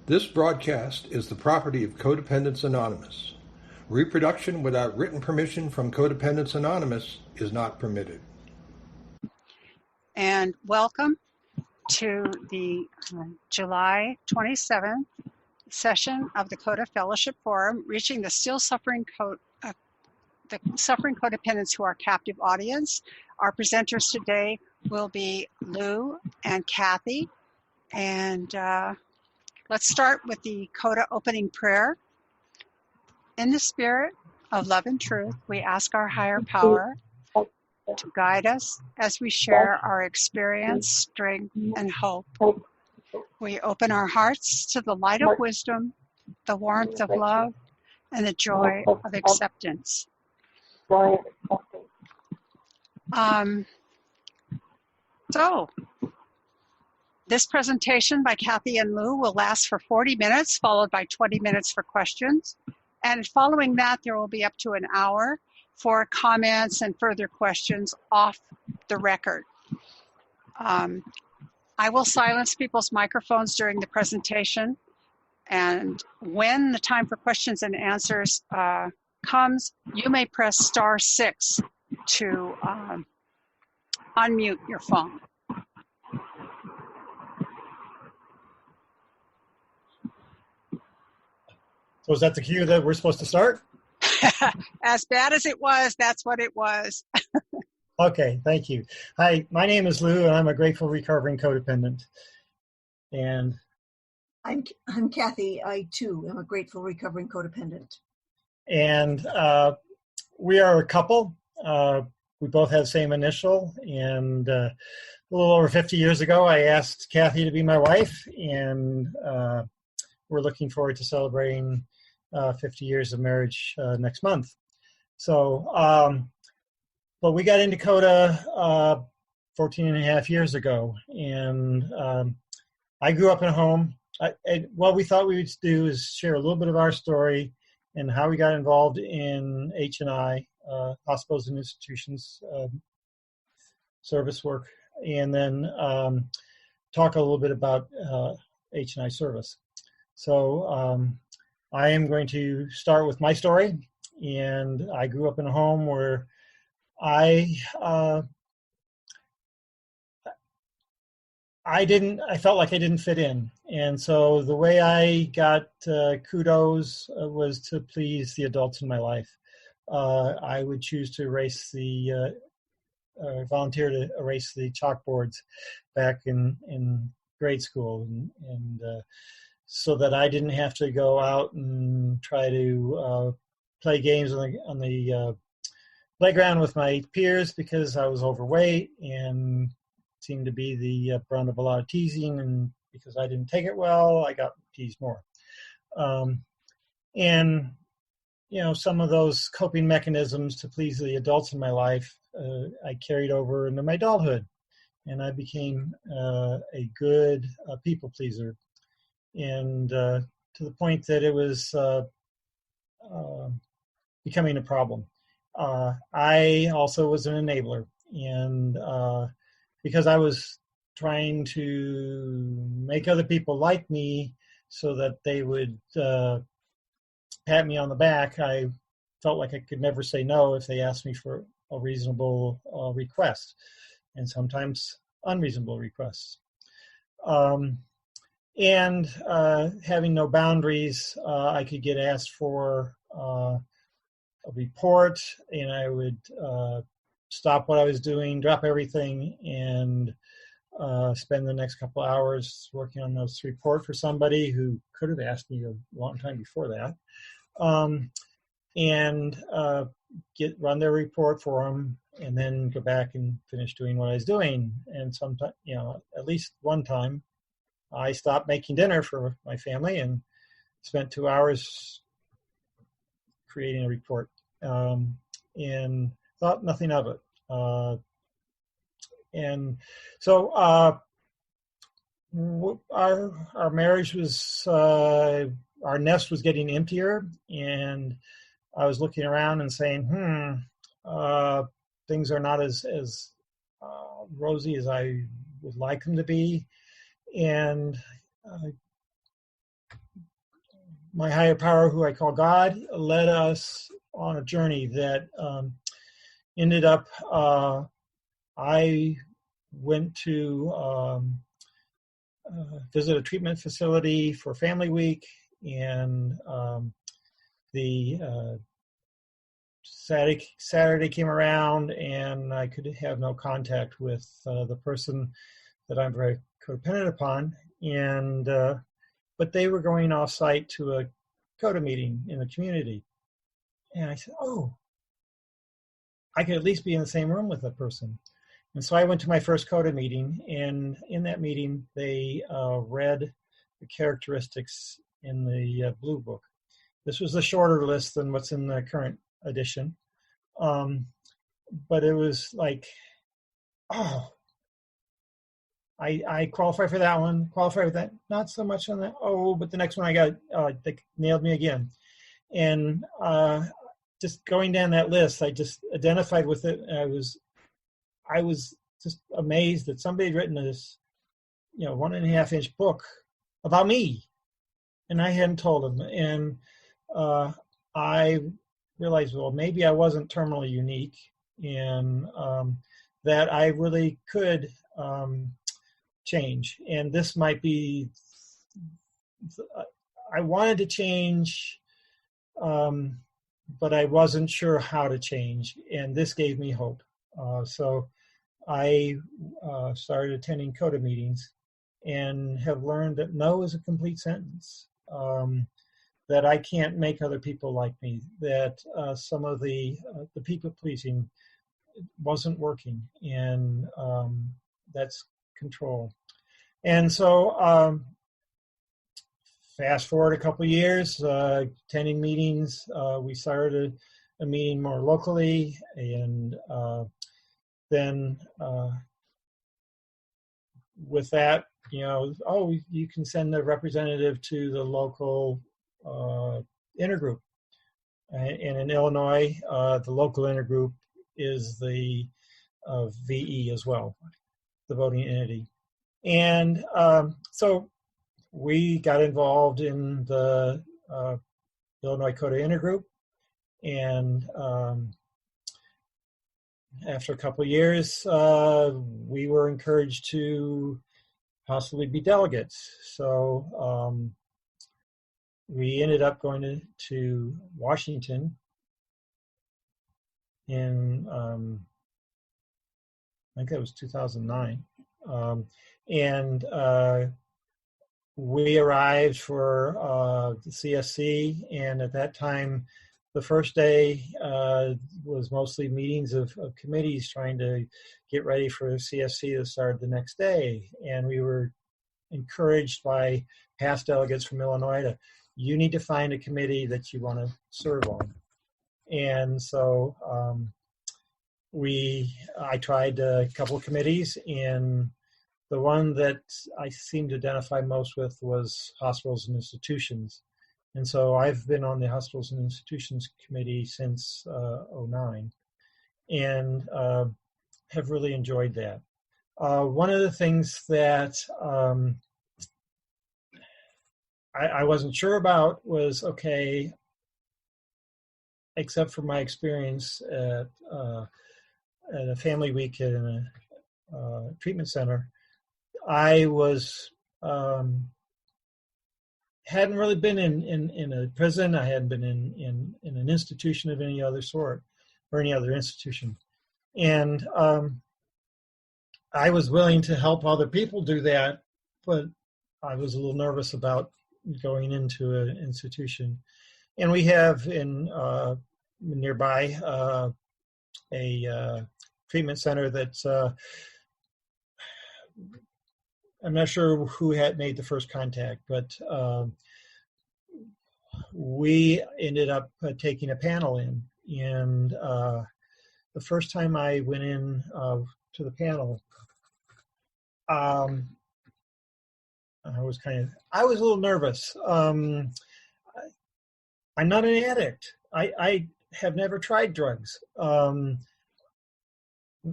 This broadcast is the property of Codependents Anonymous. Reproduction without written permission from Codependents Anonymous is not permitted. And welcome to the July 27th session of the CoDA Fellowship Forum, reaching the suffering codependents who are captive audience. Our presenters today will be Lou and Kathy. And let's start with the CoDA opening prayer. In the spirit of love and truth, we ask our higher power to guide us as we share our experience, strength, and hope. We open our hearts to the light of wisdom, the warmth of love, and the joy of acceptance. So, this presentation by Kathy and Lou will last for 40 minutes, followed by 20 minutes for questions. And following that, there will be up to an hour for comments and further questions off the record. I will silence people's microphones during the presentation. And when the time for questions and answers comes, you may press *6 to unmute your phone. So is that the cue that we're supposed to start? As bad as it was, that's what it was. Okay, thank you. Hi, my name is Lou, and I'm a grateful recovering codependent. And I'm Kathy. I, too, am a grateful recovering codependent. And we are a couple. We both have the same initial. And a little over 50 years ago, I asked Kathy to be my wife. And we're looking forward to celebrating 50 years of marriage next month. So, but we got into CoDA 14 and a half years ago. And I grew up in a home. What we thought we would do is share a little bit of our story and how we got involved in H&I, hospitals and institutions, service work, and then talk a little bit about H&I service. So I am going to start with my story, and I grew up in a home where I felt like I didn't fit in. And so the way I got kudos was to please the adults in my life. I would choose to volunteer to erase the chalkboards back in grade school, and so that I didn't have to go out and try to play games on the playground with my peers because I was overweight and seemed to be the brunt of a lot of teasing, and because I didn't take it well, I got teased more. And, you know, some of those coping mechanisms to please the adults in my life, I carried over into my adulthood, and I became a good people pleaser, and to the point that it was becoming a problem. I also was an enabler, and because I was trying to make other people like me so that they would pat me on the back, I felt like I could never say no if they asked me for a reasonable request, and sometimes unreasonable requests. And having no boundaries, I could get asked for a report, and I would stop what I was doing, drop everything, and spend the next couple hours working on this report for somebody who could have asked me a long time before that, and run their report for them, and then go back and finish doing what I was doing. And sometimes, you know, at least one time, I stopped making dinner for my family and spent 2 hours creating a report, and thought nothing of it. And so our marriage was, our nest was getting emptier, and I was looking around and saying, things are not as rosy as I would like them to be. And my higher power, who I call God, led us on a journey that ended up, I went to visit a treatment facility for Family Week, and the Saturday came around, and I could have no contact with the person that I'm very codependent upon, and but they were going off-site to a CoDA meeting in the community, and I said, "Oh, I could at least be in the same room with that person." And so I went to my first CoDA meeting, and in that meeting, they read the characteristics in the Blue Book. This was a shorter list than what's in the current edition, but it was like, oh, I qualify for that one, qualify for that, not so much on that. Oh, but the next one I got, they nailed me again. And just going down that list, I just identified with it. I was just amazed that somebody had written this, 1.5-inch book about me, and I hadn't told them. And I realized, well, maybe I wasn't terminally unique, and that I really could change. And this might be, I wanted to change, but I wasn't sure how to change, and this gave me hope. So I started attending CoDA meetings and have learned that no is a complete sentence, that I can't make other people like me, that some of the people-pleasing wasn't working, and that's control. And so fast forward a couple of years, attending meetings, we started a meeting more locally, and then with that, you can send a representative to the local intergroup. And in Illinois, the local intergroup is the VE as well, the voting entity. And so we got involved in the Illinois CoDA intergroup, and after a couple of years, we were encouraged to possibly be delegates. So we ended up going to Washington in, I think that was 2009. And we arrived for the CSC, and at that time, the first day was mostly meetings of committees trying to get ready for the CSC to start the next day. And we were encouraged by past delegates from Illinois you need to find a committee that you want to serve on. And so I tried a couple of committees, and the one that I seemed to identify most with was hospitals and institutions. And so I've been on the Hospitals and Institutions Committee since 2009, and have really enjoyed that. One of the things that I wasn't sure about was, okay, except for my experience at a Family Week in a treatment center, I was hadn't really been in a prison. I hadn't been in an institution of any other sort, or any other institution. And I was willing to help other people do that, but I was a little nervous about going into an institution. And we have in nearby a treatment center that's I'm not sure who had made the first contact, but we ended up taking a panel in. And the first time I went in to the panel, I was a little nervous. I'm not an addict. I have never tried drugs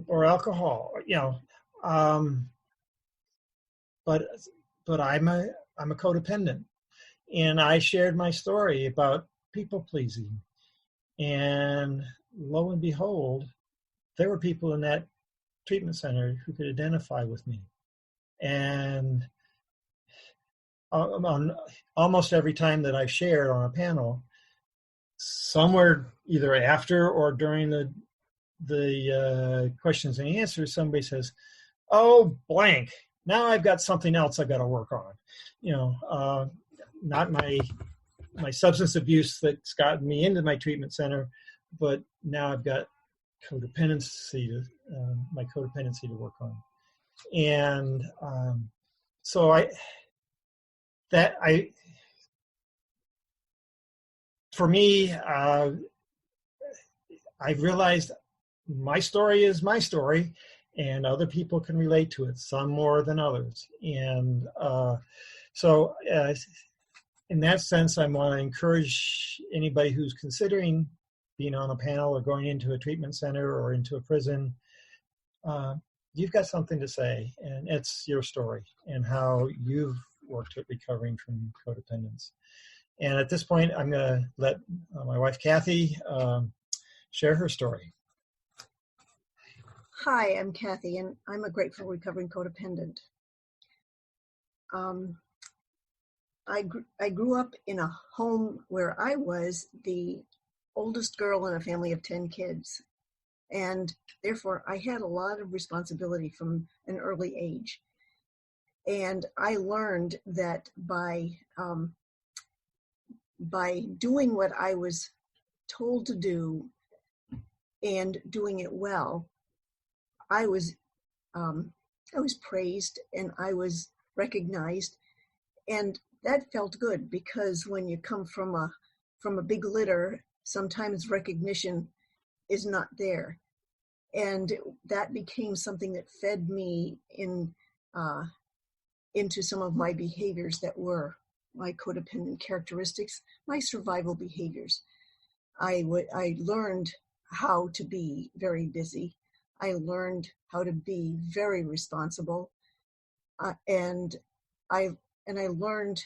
or alcohol, but I'm a codependent, And I shared my story about people pleasing. And lo and behold, there were people in that treatment center who could identify with me. And on almost every time that I've shared on a panel, somewhere either after or during the questions and answers, somebody says, "Oh, blank, now I've got something else I've got to work on." Not my substance abuse that's gotten me into my treatment center, but now I've got my codependency to work on. And for me, I've realized my story is my story, and other people can relate to it, some more than others. And in that sense, I want to encourage anybody who's considering being on a panel or going into a treatment center or into a prison. You've got something to say, and it's your story and how you've worked at recovering from codependence. And at this point, I'm going to let my wife, Kathy, share her story. Hi, I'm Kathy, and I'm a grateful recovering codependent. I grew up in a home where I was the oldest girl in a family of 10 kids. And therefore, I had a lot of responsibility from an early age. And I learned that by doing what I was told to do and doing it well, I was praised and I was recognized, and that felt good, because when you come from a big litter, sometimes recognition is not there. And that became something that fed me into some of my behaviors that were my codependent characteristics, my survival behaviors. I learned how to be very busy. I learned how to be very responsible, and I learned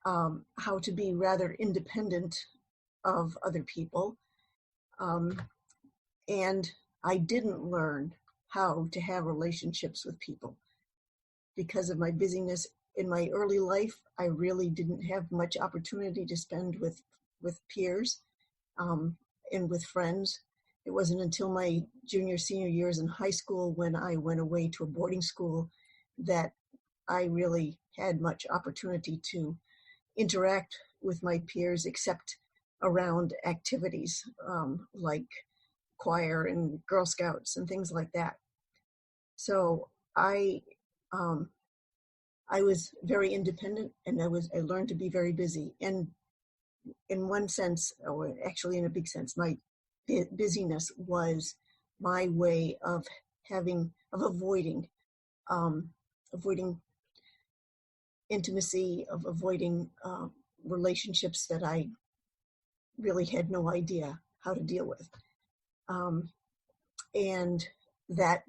how to be rather independent of other people. And I didn't learn how to have relationships with people because of my busyness. In my early life, I really didn't have much opportunity to spend with peers and with friends. It wasn't until my junior, senior years in high school, when I went away to a boarding school, that I really had much opportunity to interact with my peers, except around activities like choir and Girl Scouts and things like that. So I was very independent, and I learned to be very busy. And in one sense, or actually in a big sense, my busyness was my way of avoiding intimacy, of avoiding relationships that I really had no idea how to deal with. And that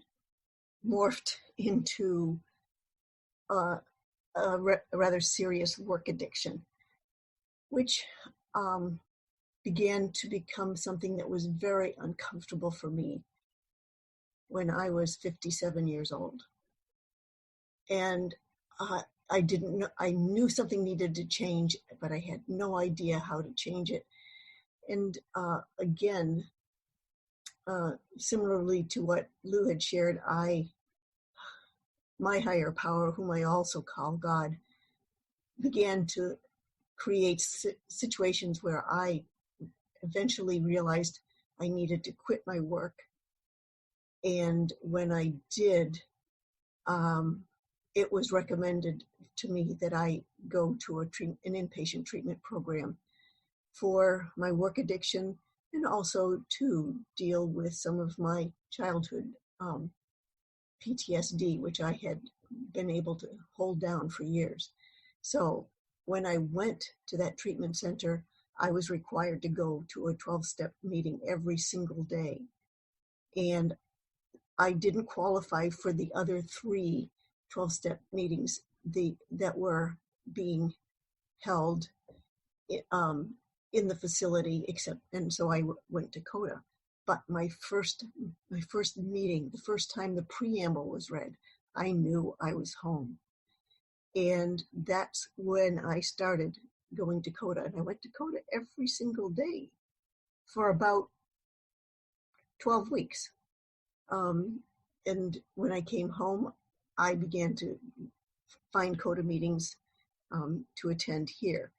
morphed into a rather serious work addiction, which began to become something that was very uncomfortable for me when I was 57 years old. And I didn't know, I knew something needed to change, but I had no idea how to change it. And again, similarly to what Lou had shared, my higher power, whom I also call God, began to create situations where I eventually realized I needed to quit my work. And when I did, it was recommended to me that I go to an inpatient treatment program for my work addiction, and also to deal with some of my childhood PTSD, which I had been able to hold down for years. So when I went to that treatment center, I was required to go to a 12-step meeting every single day. And I didn't qualify for the other 3 12-step meetings that were being held in the facility, and so I went to CoDA. But my first meeting, the first time the preamble was read, I knew I was home. And that's when I started going to CoDA. And I went to CoDA every single day for about 12 weeks. And when I came home, I began to find CoDA meetings to attend here.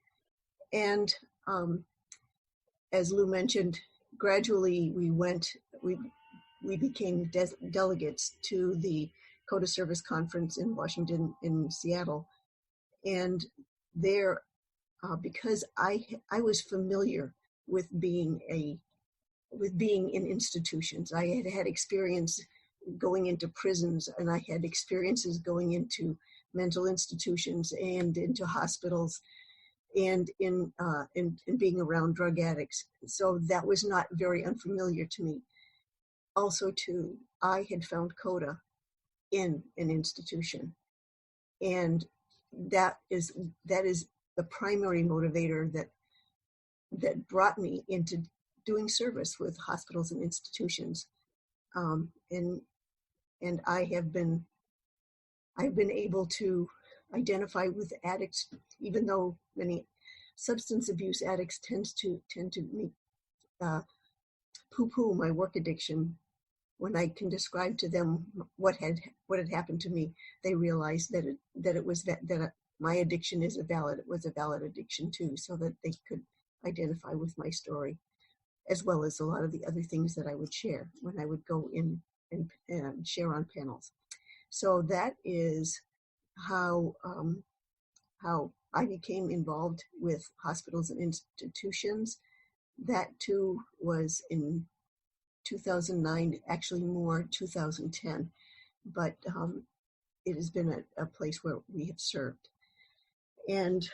And as Lou mentioned, gradually we became delegates to the CoDA Service Conference in Washington, in Seattle. And there, because I was familiar with being in institutions. I had had experience going into prisons, and I had experiences going into mental institutions and into hospitals, and in being around drug addicts. So that was not very unfamiliar to me. Also, too, I had found CoDA in an institution, and that is the primary motivator that brought me into doing service with hospitals and institutions. And I've been able to identify with addicts, even though many substance abuse addicts tend to poo-poo my work addiction. When I can describe to them what had happened to me, they realized that my addiction was a valid addiction too, so that they could identify with my story, as well as a lot of the other things that I would share when I would go in and share on panels. So that is how I became involved with hospitals and institutions. That too was in 2009, actually more 2010, but it has been a place where we have served. And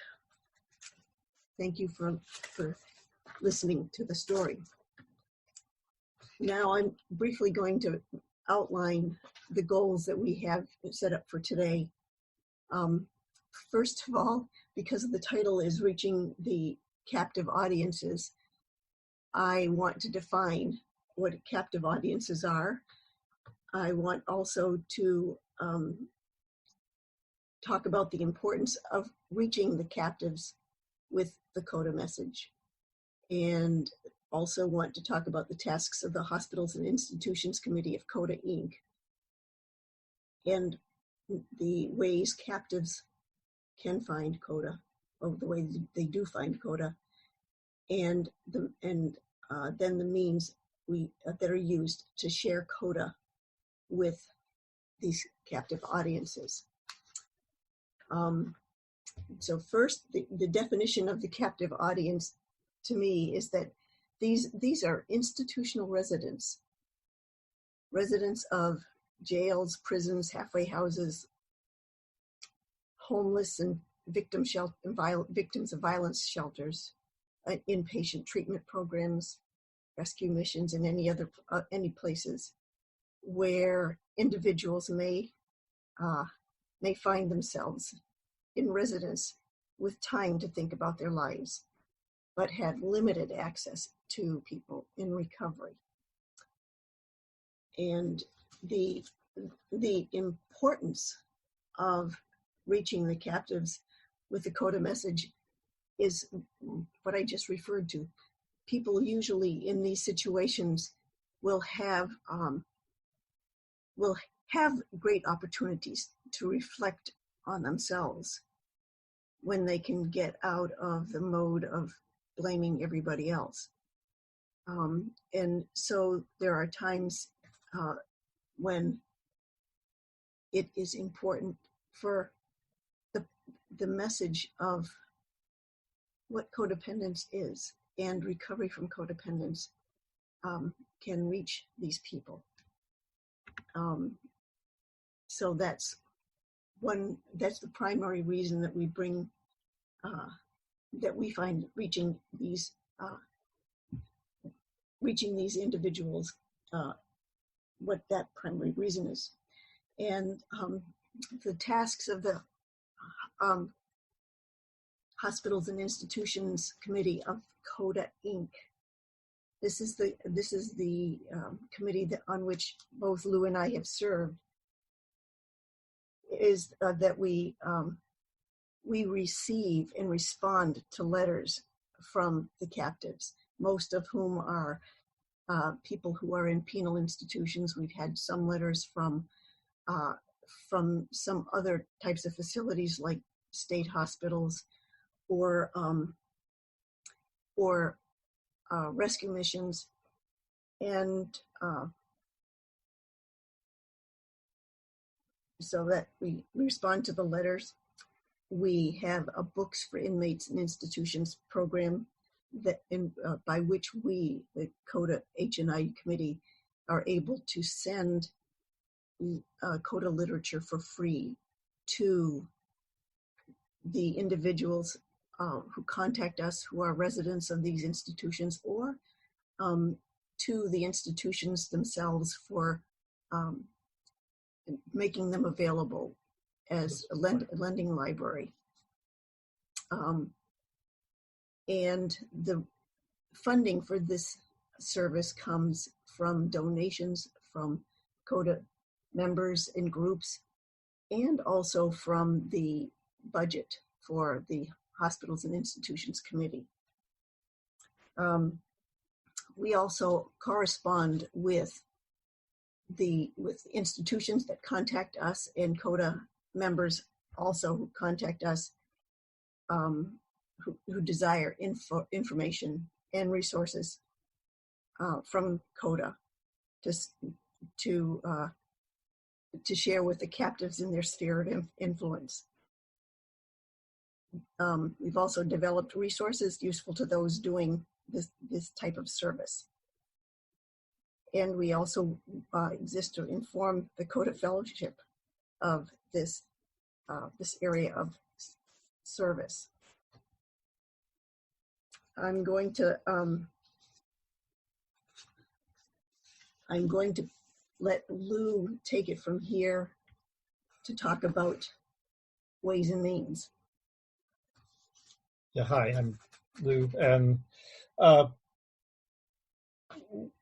thank you for listening to the story. Now I'm briefly going to outline the goals that we have set up for today. First of all, because the title is Reaching the Captive Audiences, I want to define what captive audiences are. I want also to talk about the importance of reaching the captives with the CoDA message, and also want to talk about the tasks of the Hospitals and Institutions Committee of CoDA, Inc., and the ways captives can find CoDA, or the way they do find CoDA, and then the means that are used to share CoDA with these captive audiences. So first, the definition of the captive audience to me is that these are institutional residents of jails, prisons, halfway houses, homeless and victims of violence shelters, inpatient treatment programs, rescue missions, and any places where individuals may find themselves in residence with time to think about their lives, but have limited access to people in recovery. And the importance of reaching the captives with the CoDA message is what I just referred to. People usually in these situations will have great opportunities to reflect on themselves when they can get out of the mode of blaming everybody else. And so there are times when it is important for the message of what codependence is and recovery from codependence can reach these people. So that's the primary reason that we bring, that we find reaching these individuals, what that primary reason is. And the tasks of the Hospitals and Institutions Committee of CoDA Inc. This is the committee on which both Lou and I have served. Is that we receive and respond to letters from the captives, most of whom are people who are in penal institutions. We've had some letters from some other types of facilities like state hospitals or rescue missions, and so that we respond to the letters. We have a Books for Inmates and Institutions program that by which we, the CoDA H&I committee, are able to send CoDA literature for free to the individuals who contact us, who are residents of these institutions, or to the institutions themselves for making them available as a lending library. And the funding for this service comes from donations from CoDA members and groups, and also from the budget for the Hospitals and Institutions Committee. We also correspond with institutions that contact us, and CoDA members also who contact us, who desire information and resources from CoDA to share with the captives in their sphere of influence. We've also developed resources useful to those doing this type of service. And we also exist to inform the CoDA Fellowship of this area of service. I'm going to let Lou take it from here to talk about ways and means. Yeah, hi, I'm Lou, and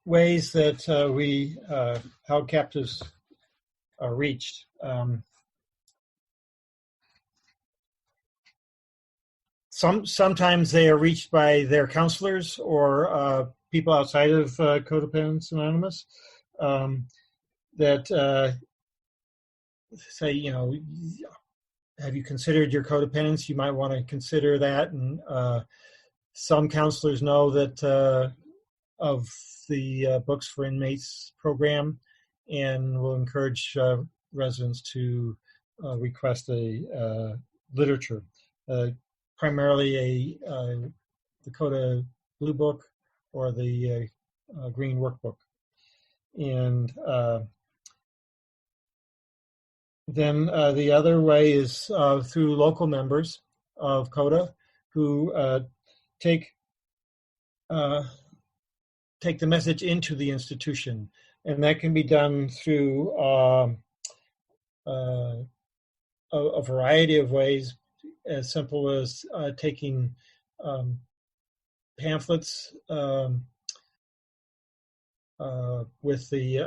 ways that we how captives are reached. Sometimes they are reached by their counselors or people outside of Codependents Anonymous that say, you know, have you considered your codependence? You might want to consider that. And some counselors know that of the Books for Inmates program, and will encourage residents to request a literature, primarily the CoDA Blue Book or the Green Workbook. And then the other way is through local members of CoDA who take the message into the institution, and that can be done through a variety of ways, as simple as taking pamphlets with the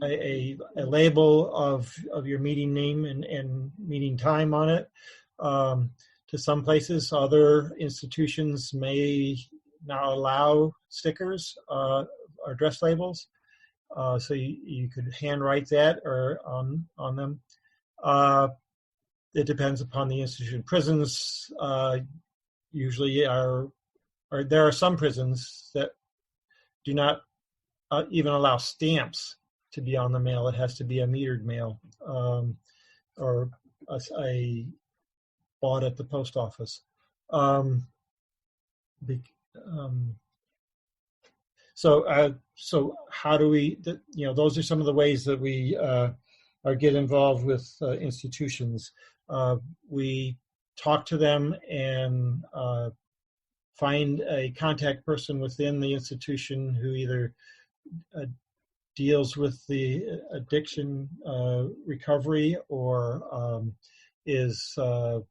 a label of your meeting name and meeting time on it. To some places, other institutions may not allow stickers or address labels, so you could handwrite that or on them. It depends upon the institution. Prisons usually there are some prisons that do not even allow stamps to be on the mail. It has to be a metered mail or a bought at the post office. So how do we, those are some of the ways that we get involved with institutions. We talk to them and find a contact person within the institution who either deals with the addiction recovery or is a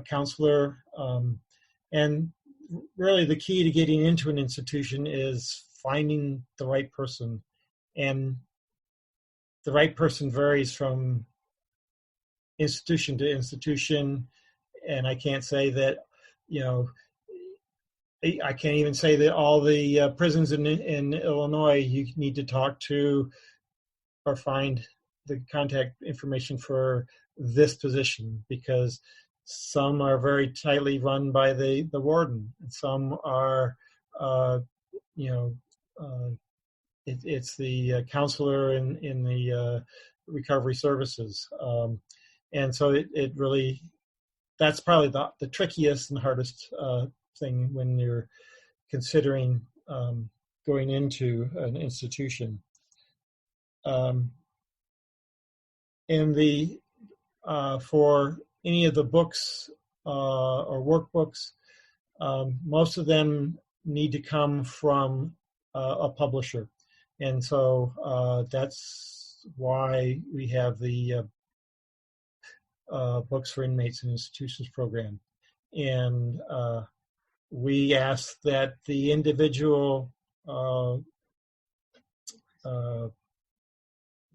counselor. And really the key to getting into an institution is finding the right person. And the right person varies from institution to institution. And I can't say that, I can't even say that all the prisons in Illinois you need to talk to or find the contact information for this position, because some are very tightly run by the warden, and some are, it's the counselor in the recovery services, and so it really, that's probably the trickiest and hardest thing when you're considering going into an institution. And for any of the books or workbooks, most of them need to come from a publisher. And so that's why we have the Books for Inmates and Institutions program. And we ask that the individual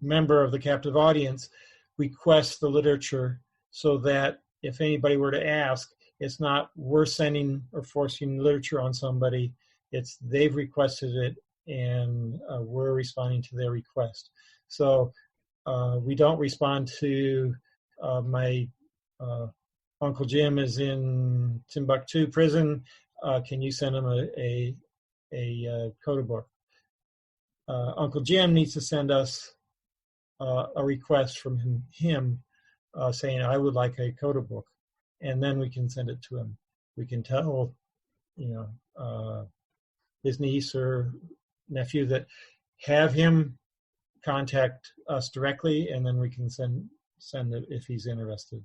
member of the captive audience request the literature, so that if anybody were to ask, it's not we're sending or forcing literature on somebody, it's they've requested it and we're responding to their request. So we don't respond to my Uncle Jim is in Timbuktu prison, can you send him a CoDA book? Uncle Jim needs to send us a request from him saying, I would like a CoDA book, and then we can send it to him. We can tell, his niece or nephew that have him contact us directly, and then we can send it if he's interested.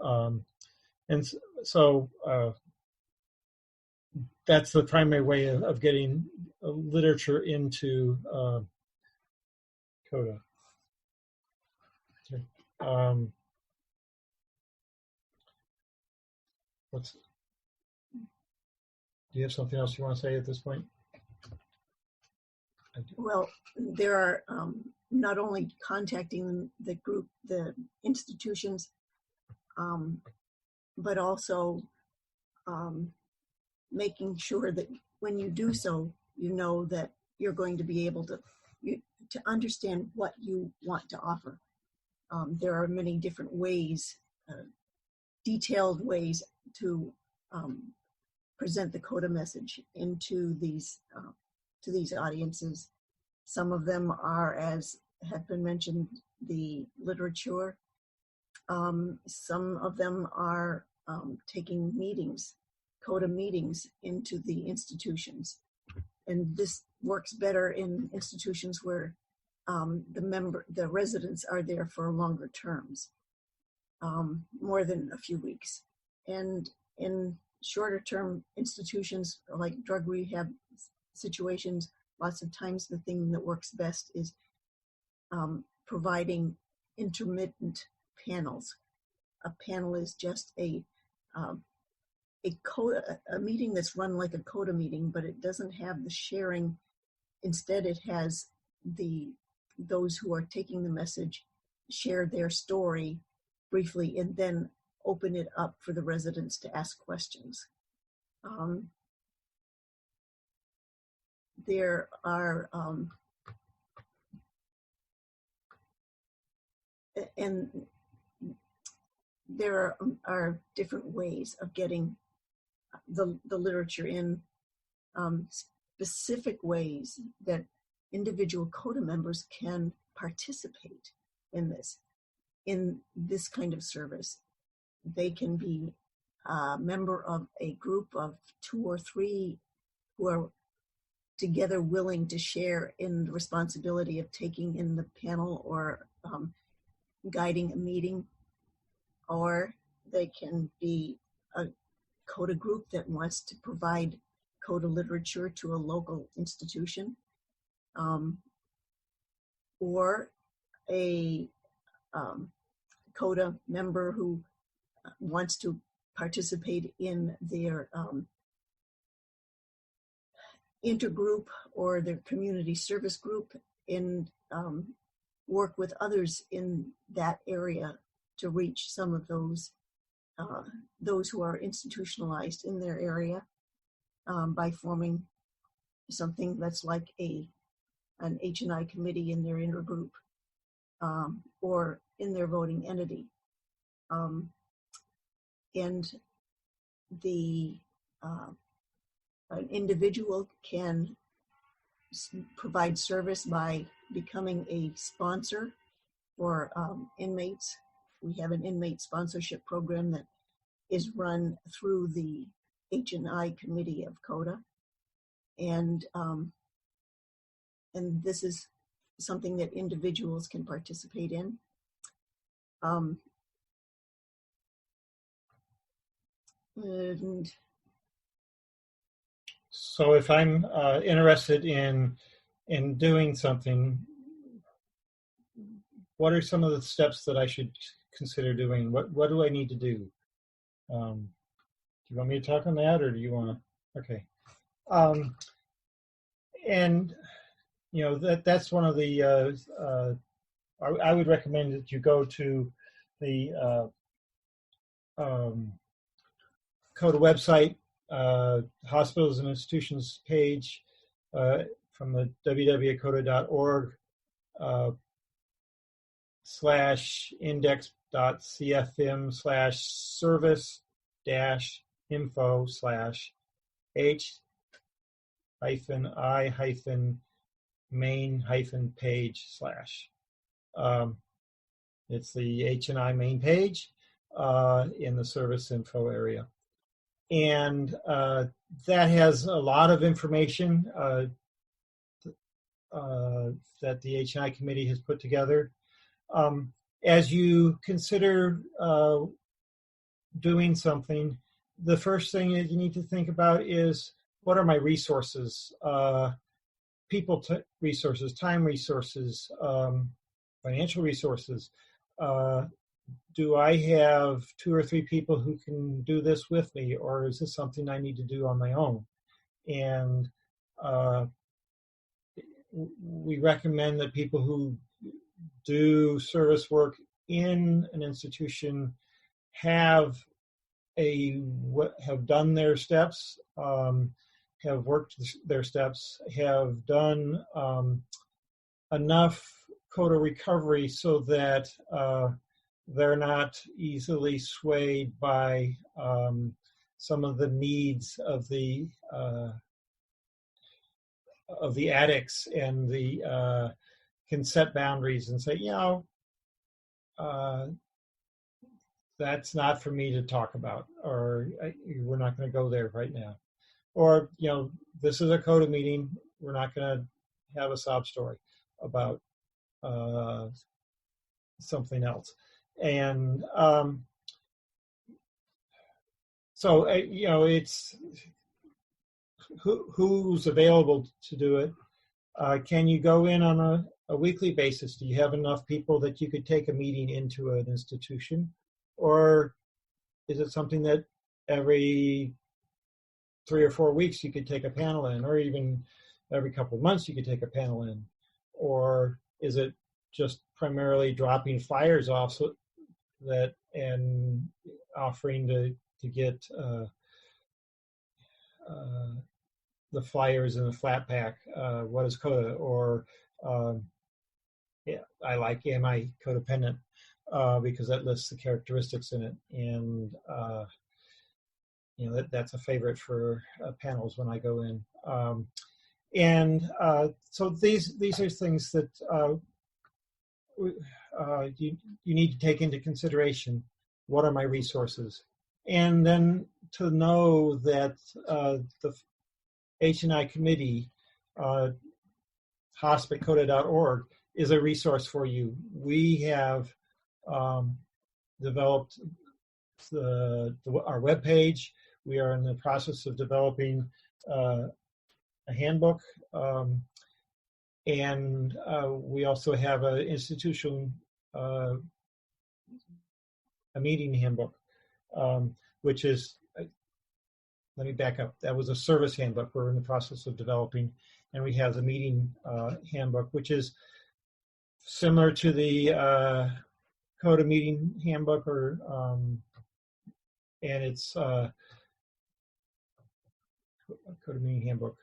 And so that's the primary way of getting literature into CoDA. Okay. Do you have something else you want to say at this point? Well, there are not only contacting the group, the institutions, but also making sure that when you do so, you know that you're going to be able to understand what you want to offer. There are many different ways, detailed ways to present the CoDA message into these to these audiences. Some of them are, as have been mentioned, the literature. Some of them are taking meetings, CoDA meetings, into the institutions. And this works better in institutions where the residents are there for longer terms, more than a few weeks. And in shorter term institutions like drug rehab situations, lots of times the thing that works best is providing intermittent panels. A panel is just a meeting that's run like a CoDA meeting, but it doesn't have the sharing. Instead, it has those who are taking the message share their story briefly and then open it up for the residents to ask questions. There are there are different ways of getting the literature in, specific ways that individual CoDA members can participate in this kind of service. They can be a member of a group of 2 or 3 who are together willing to share in the responsibility of taking in the panel or guiding a meeting, or they can be a CoDA group that wants to provide CoDA literature to a local institution, or a CoDA member who wants to participate in their intergroup or their community service group and work with others in that area to reach some of those who are institutionalized in their area by forming something that's like an H&I committee in their intergroup or in their voting entity. And an individual can provide service by becoming a sponsor for inmates. We have an inmate sponsorship program that is run through the H&I committee of CoDA. And this is something that individuals can participate in. And So if I'm interested in doing something, what are some of the steps that I should consider doing? What do I need to do? Do you want me to talk on that, or do you want to? Okay. And that's one of the. I would recommend that you go to the CoDA website, hospitals and institutions page from the www.coda.org /index.cfm/service-info/h-i-main-page/. It's the H&I main page in the service info area. And that has a lot of information that the H&I committee has put together. As you consider doing something, the first thing that you need to think about is, what are my resources? People resources, time resources, financial resources. Do I have 2 or 3 people who can do this with me, or is this something I need to do on my own? And we recommend that people who do service work in an institution have done their steps, have worked their steps, have done enough CoDA recovery so that they're not easily swayed by some of the needs of the addicts, and can set boundaries and say, that's not for me to talk about, or we're not going to go there right now, or this is a CoDA meeting, we're not going to have a sob story about something else. And so it's who's available to do it. Can you go in on a weekly basis? Do you have enough people that you could take a meeting into an institution? Or is it something that every 3 or 4 weeks you could take a panel in, or even every couple of months you could take a panel in? Or is it just primarily dropping flyers off and offering to get the flyers in the flat pack? What is CoDA? Or I like Am I Codependent? Because that lists the characteristics in it, and that's a favorite for panels when I go in. So these are things that you need to take into consideration. What are my resources? And then to know that the H&I committee, hosp@coda.org, is a resource for you. We have developed our webpage. We are in the process of developing a handbook, and we also have an institutional a meeting handbook. which is, let me back up. That was a service handbook we're in the process of developing. And we have the meeting handbook, which is similar to the CoDA meeting handbook, and it's CoDA meeting handbook.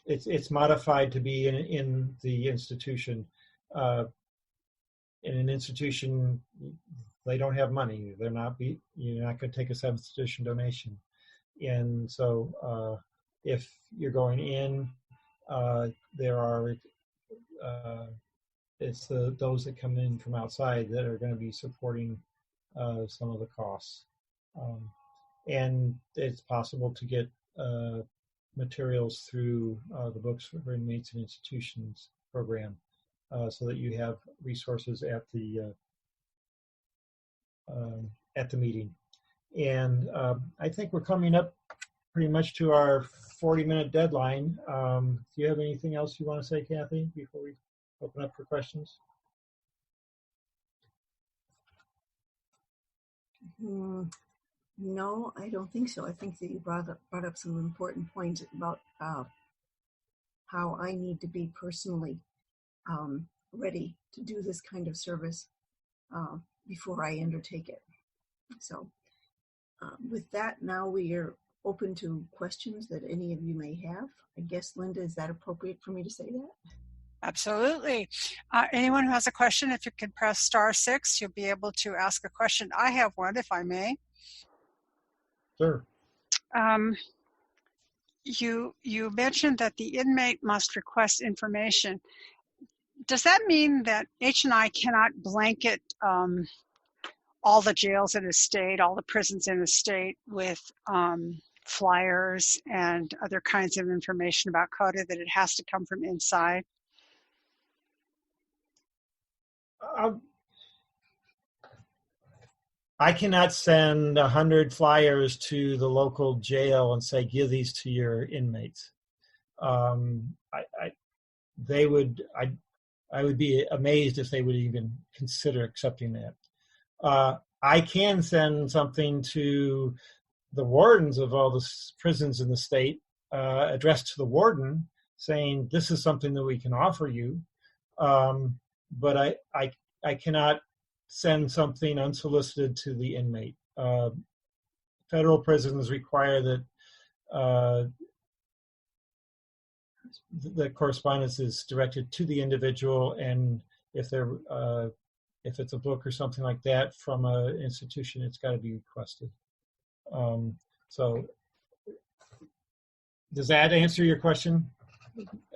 It's modified to be in the institution. In an institution, they don't have money. You're not going to take a substitution donation, and so if you're going in, there are it's those that come in from outside that are going to be supporting some of the costs, and it's possible to get materials through the Books for Inmates and Institutions program, so that you have resources at the meeting. And I think we're coming up pretty much to our 40-minute deadline. Do you have anything else you want to say, Kathy, before we open up for questions? No, I don't think so. I think that you brought up some important points about how I need to be personally ready to do this kind of service before I undertake it. So with that, now we are open to questions that any of you may have. I guess, Linda, is that appropriate for me to say that? Absolutely. Anyone who has a question, if you could press *6, you'll be able to ask a question. I have one, if I may. Sure. You mentioned that the inmate must request information. Does that mean that H&I cannot blanket all the jails in a state, all the prisons in a state with flyers and other kinds of information about CoDA, that it has to come from inside? I cannot send 100 flyers to the local jail and say, give these to your inmates. I would be amazed if they would even consider accepting that. I can send something to the wardens of all the prisons in the state, addressed to the warden, saying this is something that we can offer you. But I cannot send something unsolicited to the inmate. Federal prisons require that the correspondence is directed to the individual, and if it's a book or something like that from an institution, it's got to be requested. So does that answer your question?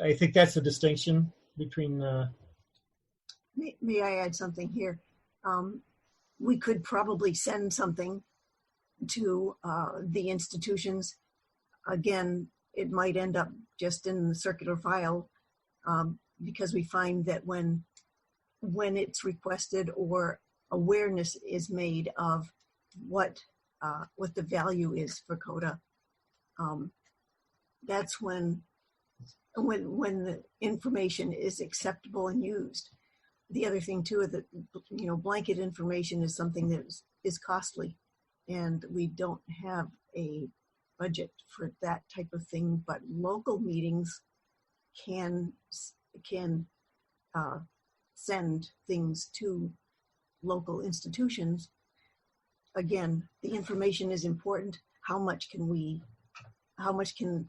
I think that's the distinction between May I add something here? We could probably send something to the institutions. Again, it might end up just in the circular file, because we find that when it's requested or awareness is made of what the value is for CoDA, that's when the information is acceptable and used. The other thing too is that, blanket information is something that is costly, and we don't have a budget for that type of thing. But local meetings can send things to local institutions. Again, the information is important. How much can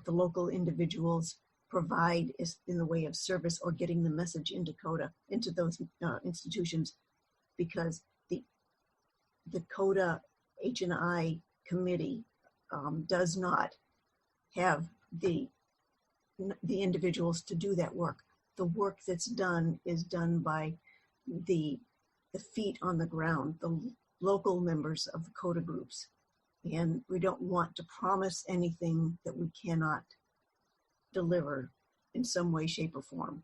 the local individuals provide is in the way of service or getting the message into CoDA, into those institutions, because the CoDA H&I committee does not have the individuals to do that work. The work that's done is done by the feet on the ground, the local members of the CoDA groups, and we don't want to promise anything that we cannot deliver in some way, shape, or form.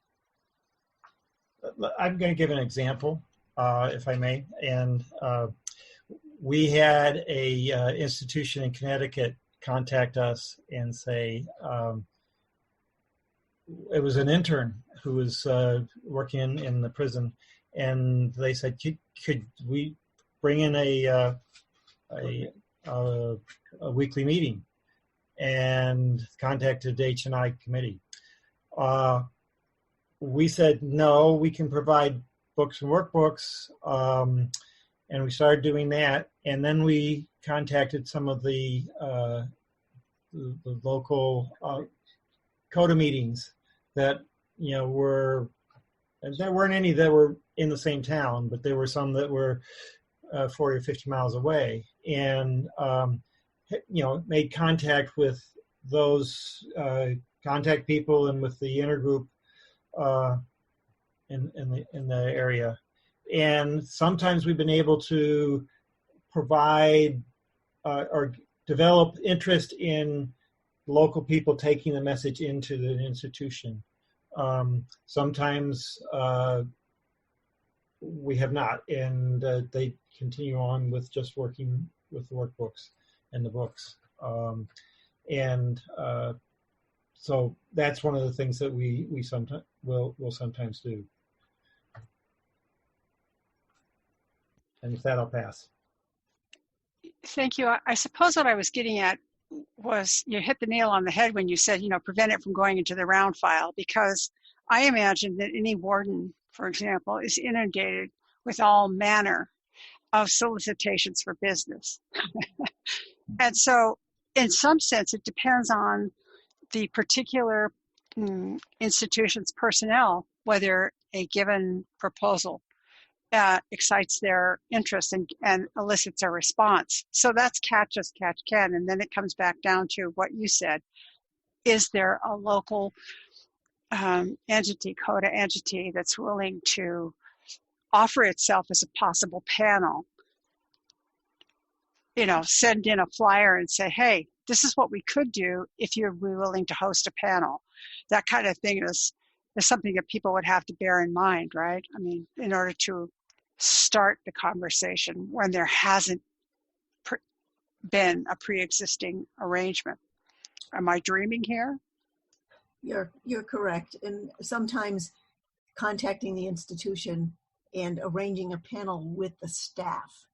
I'm going to give an example, if I may. And we had a institution in Connecticut contact us and say, it was an intern who was working in the prison, and they said, could we bring in a weekly meeting, and contacted the H&I committee. We said, no, we can provide books and workbooks, and we started doing that. And then we contacted some of the local CoDA meetings that, were, and there weren't any that were in the same town, but there were some that were 40 or 50 miles away, and made contact with those contact people and with the intergroup in the area. And sometimes we've been able to provide or develop interest in local people taking the message into the institution. Sometimes we have not, and they continue on with just working with the workbooks and the books. So that's one of the things that we sometimes will sometimes do. And with that, I'll pass. Thank you. I suppose what I was getting at was you hit the nail on the head when you said, prevent it from going into the round file, because I imagine that any warden, for example, is inundated with all manner of solicitations for business. And so in some sense, it depends on the particular institution's personnel, whether a given proposal excites their interest and elicits a response. So that's catch as catch can. And then it comes back down to what you said. Is there a local entity, CoDA entity, that's willing to offer itself as a possible panel? Send in a flyer and say, hey, this is what we could do if you're willing to host a panel. That kind of thing is something that people would have to bear in mind, right? I mean, in order to start the conversation when there hasn't been a pre-existing arrangement. Am I dreaming here? You're correct. And sometimes contacting the institution and arranging a panel with the staff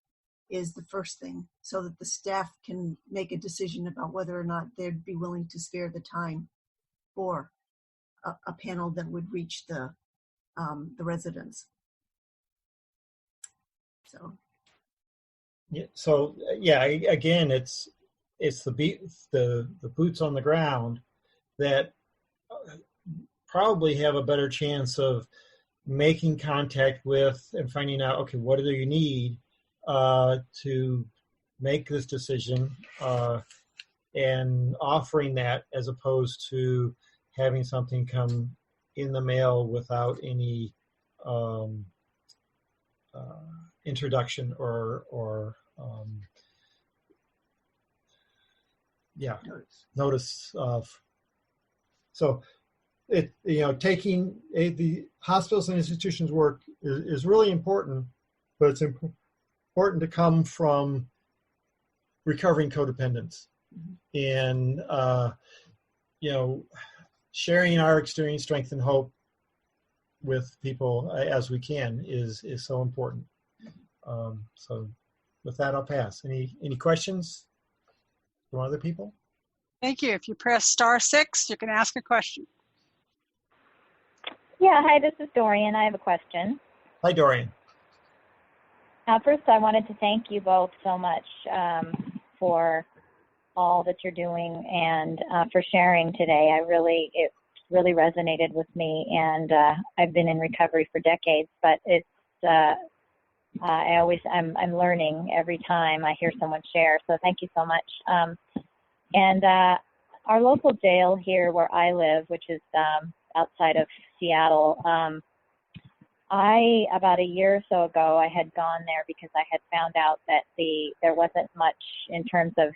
is the first thing, so that the staff can make a decision about whether or not they'd be willing to spare the time for a panel that would reach the residents. Again, it's the boots on the ground that probably have a better chance of making contact with and finding out, okay, what do you need to make this decision, and offering that, as opposed to having something come in the mail without any introduction or notice of. So taking the hospitals and institutions work is really important, but it's important to come from recovering codependents, and sharing our experience, strength, and hope with people as we can is so important. So with that, I'll pass. Any questions from other people? Thank you. If you press *6, you can ask a question. Yeah, hi, this is Dorian. I have a question. Hi, Dorian. First, I wanted to thank you both so much for all that you're doing and for sharing today. It really resonated with me, and I've been in recovery for decades, but it's I'm learning every time I hear someone share. So thank you so much. And our local jail here where I live, which is outside of Seattle, about a year or so ago, I had gone there because I had found out that there wasn't much in terms of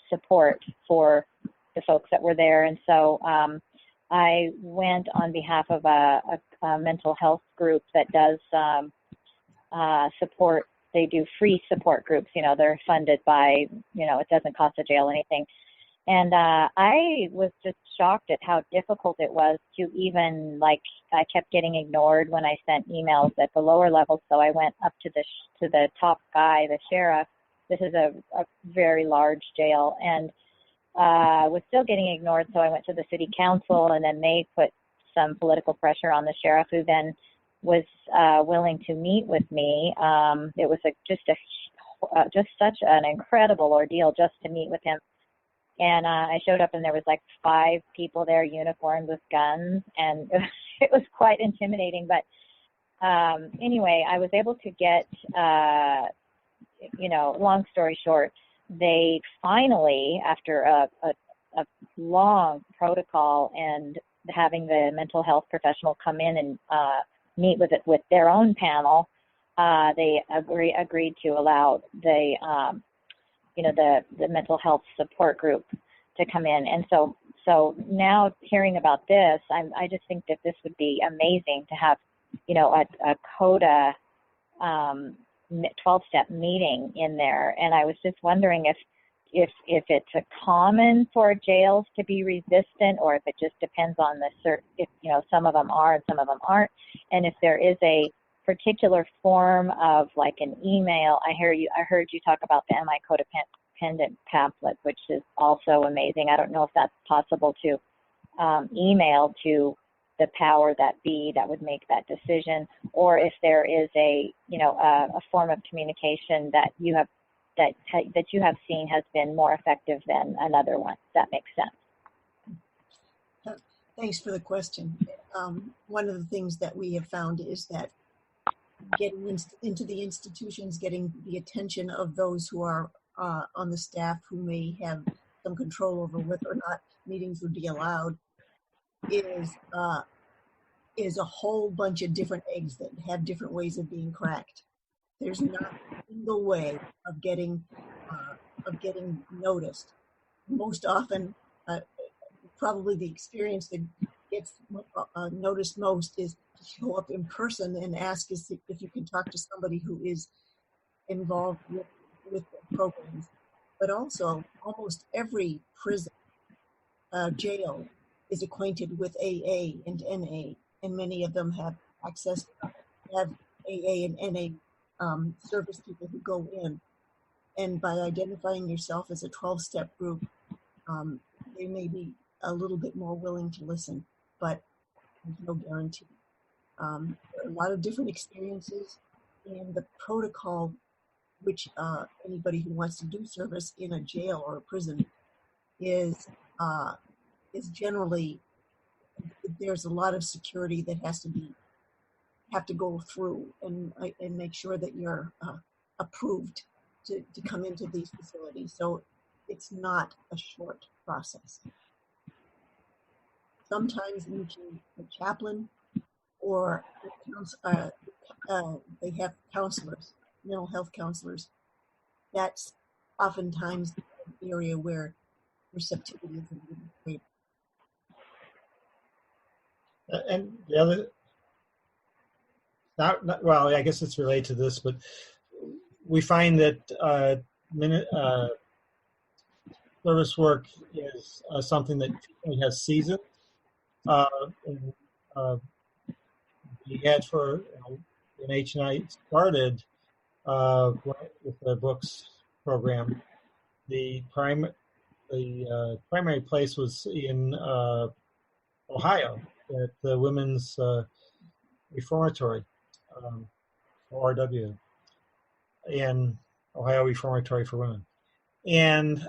support for the folks that were there. And so I went on behalf of a mental health group that does support. They do free support groups. They're funded by, it doesn't cost the jail anything. And I was just shocked at how difficult it was to even, like, I kept getting ignored when I sent emails at the lower levels. So I went up to the top guy, the sheriff. This is a very large jail, and was still getting ignored. So I went to the city council, and then they put some political pressure on the sheriff, who then was willing to meet with me. It was just such an incredible ordeal just to meet with him. And I showed up, and there was like 5 people there, uniformed with guns, and it was quite intimidating. But anyway, I was able to get, long story short, they finally, after a long protocol and having the mental health professional come in and meet with their own panel, they agreed to allow the mental health support group to come in. And so now hearing about this, I just think that this would be amazing to have, a CoDA 12-step meeting in there. And I was just wondering if it's a common for jails to be resistant, or if it just depends on if some of them are and some of them aren't, and if there is a particular form of like an email. I heard you talk about the MI Codependent pamphlet, which is also amazing. I don't know if that's possible to email to the power that be that would make that decision, or if there is a form of communication that you have seen has been more effective than another one. That makes sense. Thanks for the question. One of the things that we have found is that getting into the institutions, getting the attention of those who are on the staff who may have some control over whether or not meetings would be allowed is a whole bunch of different eggs that have different ways of being cracked. There's not a single way of getting noticed. Most often, probably the experience that gets noticed most is to show up in person and ask if you can talk to somebody who is involved with the programs. But also, almost every prison, jail is acquainted with AA and NA, and many of them have access, have AA and NA service people who go in. And by identifying yourself as a 12-step group, they may be a little bit more willing to listen, but there's no guarantee. There are a lot of different experiences, and the protocol, which anybody who wants to do service in a jail or a prison is generally, there's a lot of security that have to go through and make sure that you're approved to come into these facilities. So it's not a short process. Sometimes meeting a chaplain or they have counselors, mental health counselors. That's oftentimes the area where receptivity is a little greater. And the other, well, I guess it's related to this, but we find that service work is something that has seasons. We had when H and I started with the books program, the primary place was in Ohio at the Women's Reformatory, ORW, in Ohio Reformatory for Women. And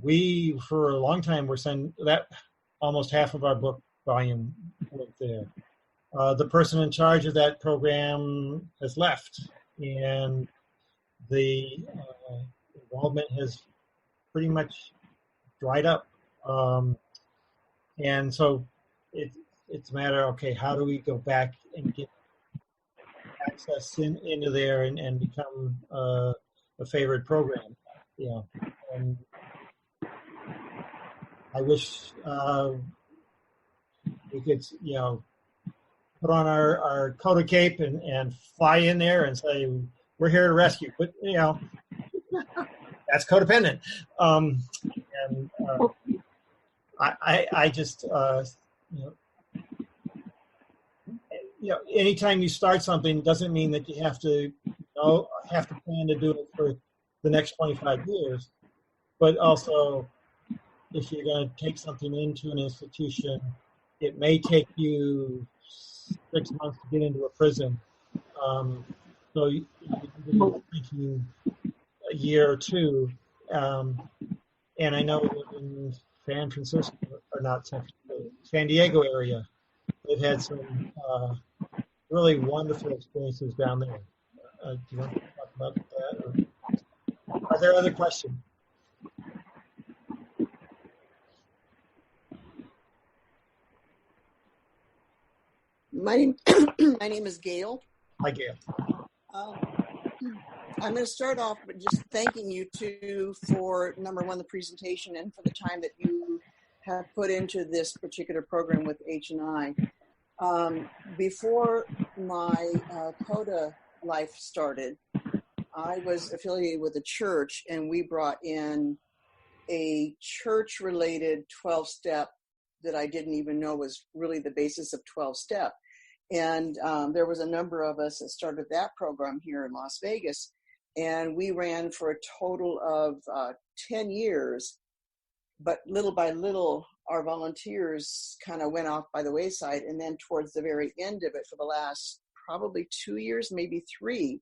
we, for a long time, were sending that almost half of our book volume went there. The person in charge of that program has left, and the involvement has pretty much dried up. And so it's a matter of, okay, how do we go back and get access into there and become a favorite program? And I wish we could, put on our CoDA cape and fly in there and say, we're here to rescue. But, That's codependent. And I just, anytime you start something doesn't mean that you have to plan to do it for the next 25 years. But also, if you're going to take something into an institution, it may take you 6 months to get into a prison. So you're thinking a year or two. And I know in San Francisco, or not San Francisco, San Diego area, they've had some really wonderful experiences down there. Do you want to talk about that? Or are there other questions? My name is Gail. Hi, Gail. I'm going to start off by just thanking you two for, number one, the presentation and for the time that you have put into this particular program with H&I. Before my CoDA life started, I was affiliated with a church, and we brought in a church-related 12-step that I didn't even know was really the basis of 12-step. And there was a number of us that started that program here in Las Vegas, and we ran for a total of 10 years. But little by little, our volunteers kind of went off by the wayside. And then towards the very end of it, for the last probably 2 years, maybe 3,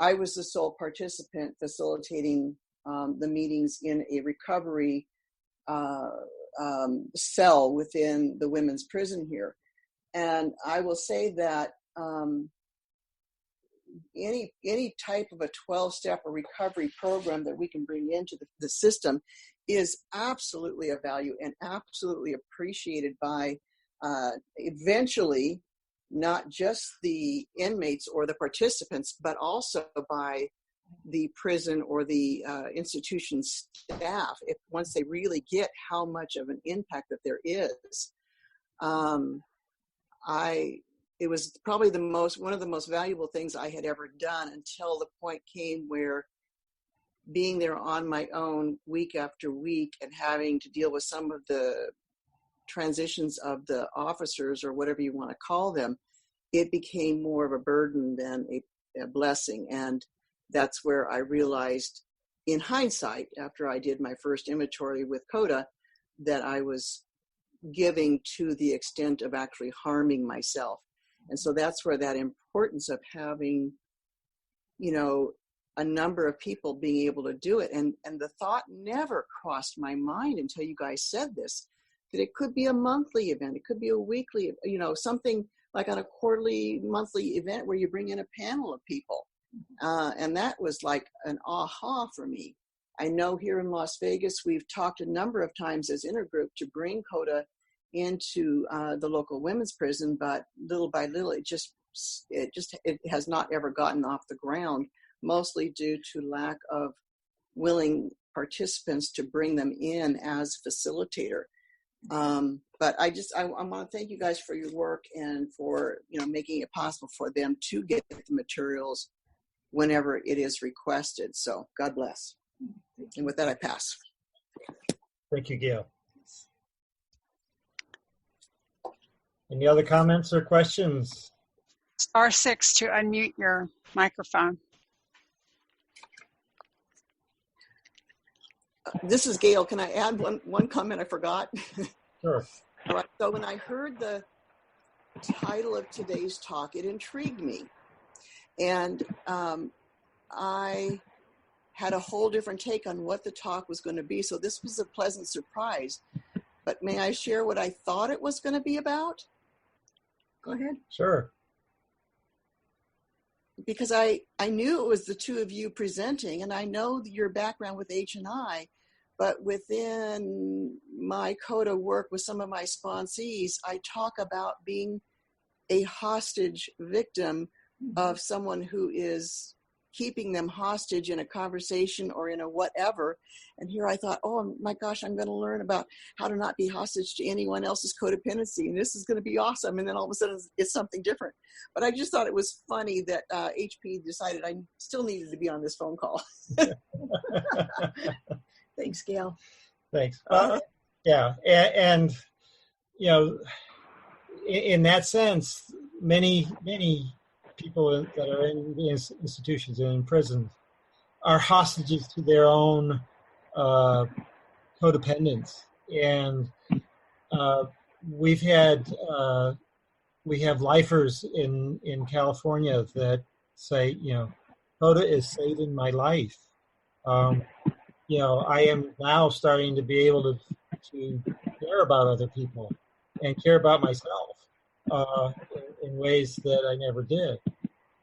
I was the sole participant facilitating the meetings in a recovery cell within the women's prison here. And I will say that any type of a 12-step or recovery program that we can bring into the system is absolutely of value and absolutely appreciated by eventually not just the inmates or the participants, but also by the prison or the institution staff, once they really get how much of an impact that there is. It was probably one of the most valuable things I had ever done until the point came where being there on my own week after week and having to deal with some of the transitions of the officers or whatever you want to call them, it became more of a burden than a blessing. And that's where I realized in hindsight, after I did my first inventory with CoDA, that I was giving to the extent of actually harming myself. And so that's where that importance of having, a number of people being able to do it. And the thought never crossed my mind until you guys said this, that it could be a monthly event. It could be a weekly, something like on a quarterly, monthly event where you bring in a panel of people. And that was like an aha for me. I know here in Las Vegas, we've talked a number of times as intergroup to bring CoDA into the local women's prison, but little by little, it has not ever gotten off the ground, mostly due to lack of willing participants to bring them in as facilitator. But I want to thank you guys for your work and for making it possible for them to get the materials whenever it is requested. So God bless. And with that, I pass. Thank you, Gail. Any other comments or questions? Star 6 to unmute your microphone. This is Gail. Can I add one comment I forgot? Sure. All right. So when I heard the title of today's talk, it intrigued me. And I had a whole different take on what the talk was going to be. So this was a pleasant surprise. But may I share what I thought it was going to be about? Go ahead. Sure. Because I knew it was the two of you presenting, and I know your background with H&I, but within my CoDA work with some of my sponsees, I talk about being a hostage victim of someone who is keeping them hostage in a conversation or in a whatever. And here I thought, oh my gosh, I'm going to learn about how to not be hostage to anyone else's codependency. And this is going to be awesome. And then all of a sudden it's something different. But I just thought it was funny that HP decided I still needed to be on this phone call. Thanks, Gail. Thanks. Yeah. And, you know, in that sense, many people that are in institutions and in prisons are hostages to their own codependence. And we have lifers in California that say, you know, CoDA is saving my life. You know, I am now starting to be able to care about other people and care about myself in ways that I never did.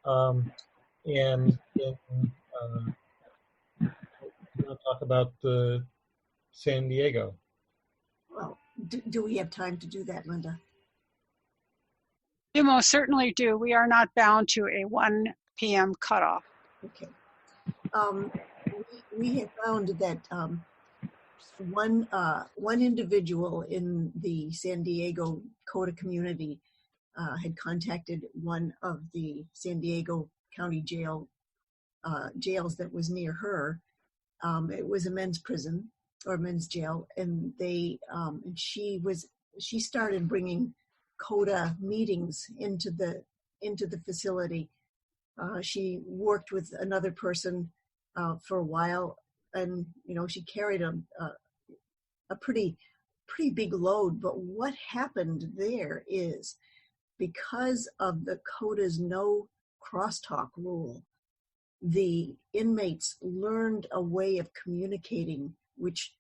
And you want to talk about San Diego? Well, do we have time to do that, Linda? You most certainly do. We are not bound to a 1 p.m. cutoff. Okay. We have found that one individual in the San Diego CoDA community had contacted one of the San Diego County jails that was near her. It was a men's prison or men's jail, and she started bringing CoDA meetings into the facility. She worked with another person for a while, and she carried a pretty big load. But what happened there is, because of the CoDA's no crosstalk rule, the inmates learned a way of communicating which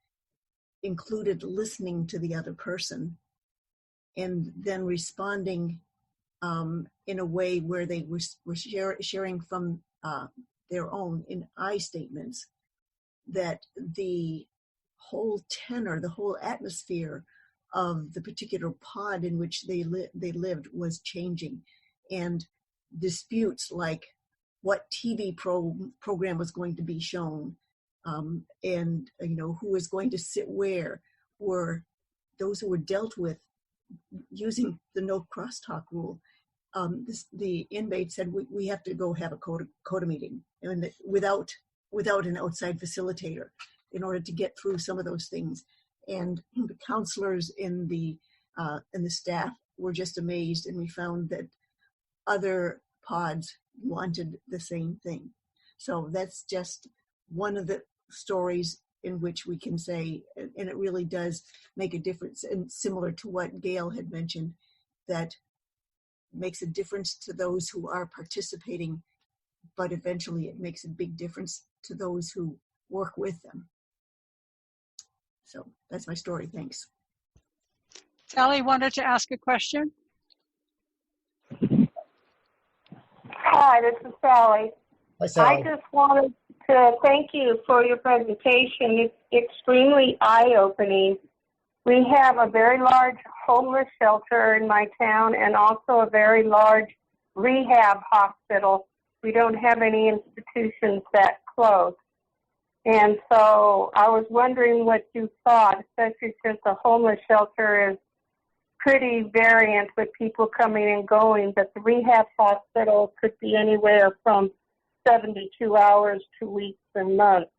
included listening to the other person and then responding in a way where they were sharing from their own in I statements, that the whole tenor, the whole atmosphere of the particular pod in which they lived was changing, and disputes like what TV program was going to be shown, and who was going to sit where, were those who were dealt with using the no crosstalk rule. The inmate said, we have to go have a CoDA meeting, and without an outside facilitator, in order to get through some of those things. And the counselors in the staff were just amazed, and we found that other pods wanted the same thing. So that's just one of the stories in which we can say, and it really does make a difference, and similar to what Gail had mentioned, that makes a difference to those who are participating, but eventually it makes a big difference to those who work with them. So that's my story. Thanks. Sally wanted to ask a question. Hi, this is Sally. Hi, Sally. I just wanted to thank you for your presentation. It's extremely eye-opening. We have a very large homeless shelter in my town and also a very large rehab hospital. We don't have any institutions that close. And so I was wondering what you thought, especially since the homeless shelter is pretty variant with people coming and going, but the rehab hospital could be anywhere from 72 hours to weeks and months.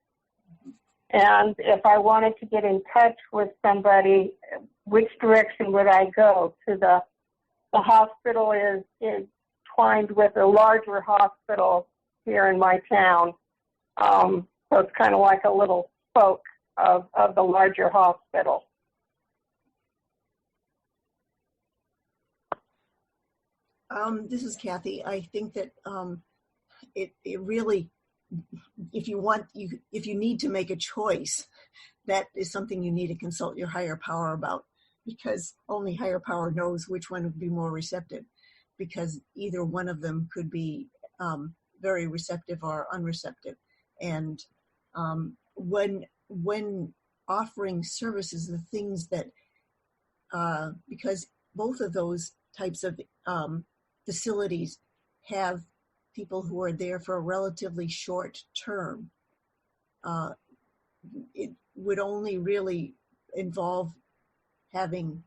And if I wanted to get in touch with somebody, which direction would I go? To the hospital is twined with a larger hospital here in my town. So it's kind of like a little spoke of the larger hospital. This is Kathy. I think that it really, if you need to make a choice, that is something you need to consult your higher power about, because only higher power knows which one would be more receptive, because either one of them could be very receptive or unreceptive. And when offering services, the things that, because both of those types of facilities have people who are there for a relatively short term. It would only really involve having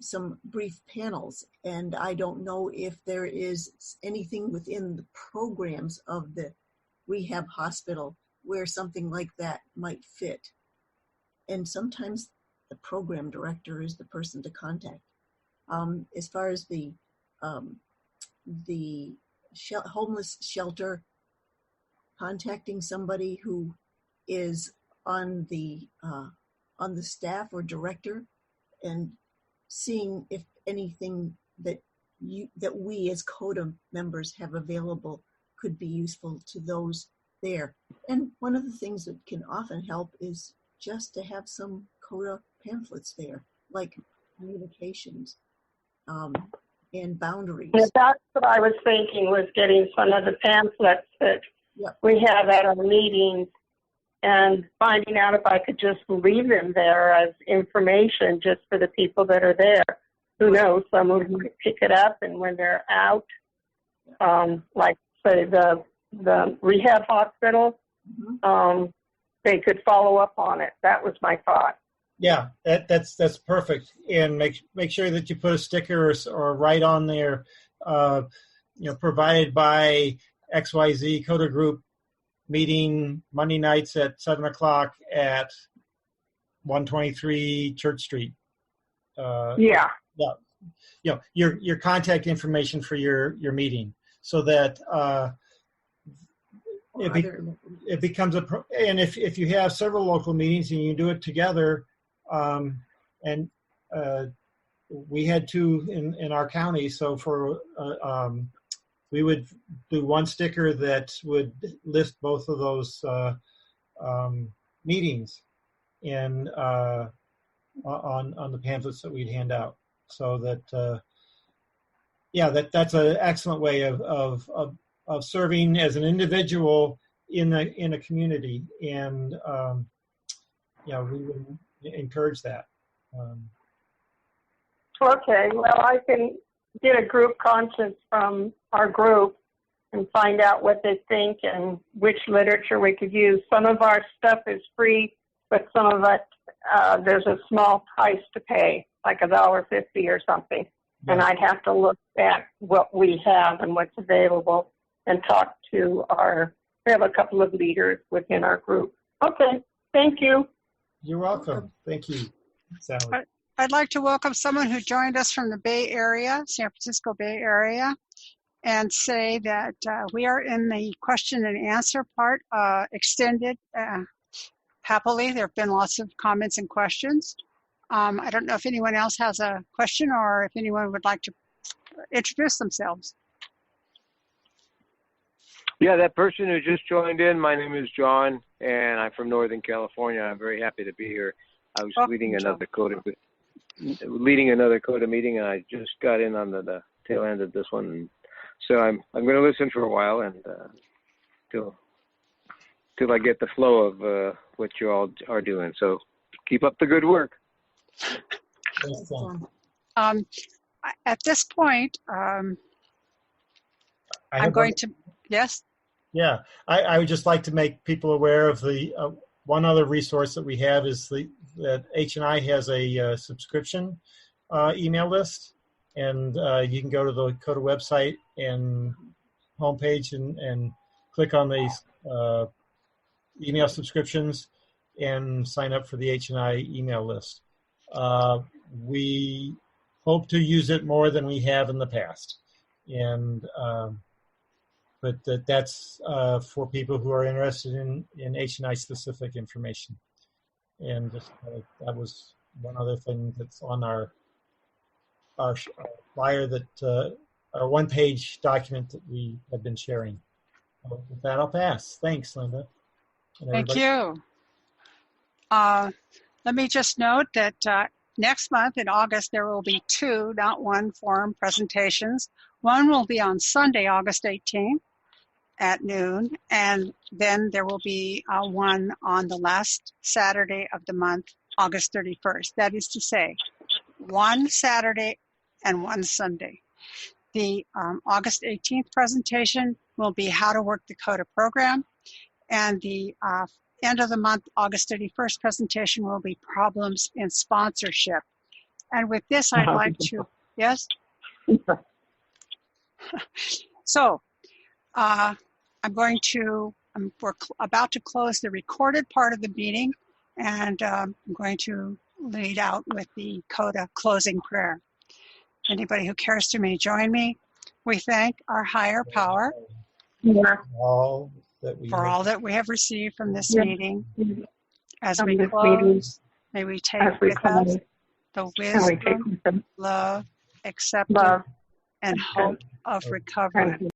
some brief panels, and I don't know if there is anything within the programs of the rehab hospital where something like that might fit. And sometimes the program director is the person to contact. As far as the homeless shelter, contacting somebody who is on the staff or director and seeing if anything that we as CoDA members have available could be useful to those there. And one of the things that can often help is just to have some CoDA pamphlets there, like communications and boundaries. Yeah, that's what I was thinking, was getting some of the pamphlets that we have at our meetings and finding out if I could just leave them there as information just for the people that are there. Who knows, someone who could pick it up, and when they're out, like say the rehab hospital, they could follow up on it. That was my thought. Yeah, that's perfect. And make sure that you put a sticker or write on there, provided by XYZ CoDA group, meeting Monday nights at 7:00 at 123 Church Street. Your contact information for your meeting, so that it becomes and if you have several local meetings and you do it together, and we had two in our county, so for we would do one sticker that would list both of those meetings and on the pamphlets that we'd hand out. So that that's an excellent way of serving as an individual in a community, and we would encourage that. Okay, well, I can get a group conscience from our group and find out what they think and which literature we could use. Some of our stuff is free, but some of it, there's a small price to pay, like $1.50 or something. Yeah. And I'd have to look at what we have and what's available and talk to we have a couple of leaders within our group. Okay, thank you. You're welcome. Thank you, Sally. I'd like to welcome someone who joined us from the Bay Area, San Francisco Bay Area, and say that we are in the question and answer part, extended happily. There have been lots of comments and questions. I don't know if anyone else has a question or if anyone would like to introduce themselves. Yeah, that person who just joined in, my name is John, and I'm from Northern California. I'm very happy to be here. I was leading another CoDA meeting, and I just got in on the tail end of this one. And so I'm going to listen for a while and till I get the flow of what you all are doing. So keep up the good work. At this point, I'm going to, yes? Yeah, I would just like to make people aware of the one other resource that we have is that H&I has a subscription email list, and you can go to the CoDA website and homepage and click on these email subscriptions and sign up for the H&I email list. We hope to use it more than we have in the past, and but that's for people who are interested in H&I specific information. And just, that was one other thing that's on our flyer, that our one-page document that we have been sharing. So with that, I'll pass. Thanks, Linda. Thank you. Let me just note that next month in August, there will be 2, not 1, forum presentations. One will be on Sunday, August 18th at noon, and then there will be one on the last Saturday of the month, August 31st. That is to say, one Saturday and one Sunday. The August 18th presentation will be how to work the CoDA program. And the end of the month, August 31st presentation will be problems in sponsorship. And with this, I'd like to, yes? So we're about to close the recorded part of the meeting, and I'm going to lead out with the CoDA closing prayer. Anybody who cares to may join me. We thank our higher power for all that we have received from this meeting. As we close, may we take with us the wisdom, love, acceptance, and hope of recovery.